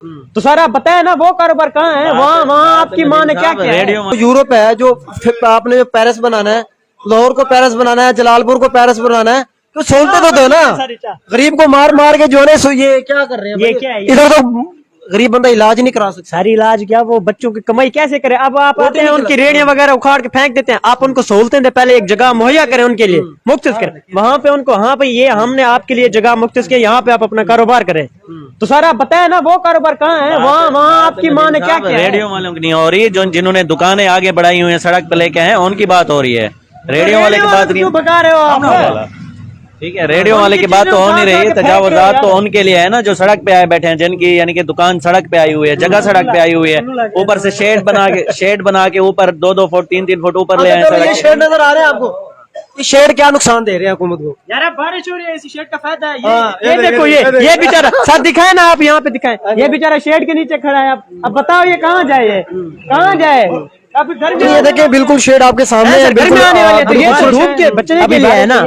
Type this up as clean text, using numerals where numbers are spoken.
तो सर आप बताए ना वो कारोबार कहाँ है, वहाँ आपकी माँ ने क्या किया? रेडियो यूरोप है, जो आपने जो पेरिस बनाना है, लाहौर को पेरिस बनाना है, जलालपुर को पेरिस बनाना है, तो सोचते तो दो ना। गरीब को मार मार के जो है ये क्या कर रहे हैं? ये क्या है? इधर तो गरीब बंदा इलाज नहीं करा सकता। सारी इलाज क्या, वो बच्चों की कमाई कैसे करे? अब आप आते हैं उनकी रेडियां वगैरह उखाड़ के फेंक देते हैं। आप उनको सहूलतें दे, पहले एक जगह मुहैया करें उनके लिए, मुख्तस करें वहां पे उनको। हाँ भाई ये हमने आपके लिए जगह मुख्तस की, यहाँ पे आप अपना कारोबार करें। तो सर आप बताए ना वो कारोबार कहाँ है, वहाँ आपकी माँ ने क्या किया? रेडियो वालों की नहीं हो रही, जो जिन्होंने दुकानें आगे बढ़ाई हुई हैं, सड़क पे लेके हैं, उनकी बात हो रही है। रेडियो वाले की बात नहीं। क्यों भगा रहे हो आप? ठीक है, रेडियो वाले की बात तो हो नहीं रही। तजावुजात तो उनके लिए है ना, जो सड़क पे आए बैठे हैं, जिनकी यानी कि दुकान सड़क पे आई हुई है, जगह सड़क पे आई हुई है, ऊपर से शेड बना के ऊपर 2-2 फुट 3-3 फुट ऊपर ले आए ये सड़क। शेड नजर आ रहे हैं आपको? ये शेड क्या नुकसान दे रहे हैं हुकूमत को? यार बारिश हो रही है, इसी शेड का फायदा है। हाँ, ये देखो, ये बेचारा साथ दिखाए ना, आप यहाँ पे दिखाएं, ये बेचारा शेड के नीचे खड़ा है। अब बताओ ये कहाँ जाए, ये कहाँ जाए? अब घर में ये देखिए बिल्कुल शेड आपके सामने है, घर में आने वाले, तो ये बिल्कुल धूप के बचने के लिए है ना।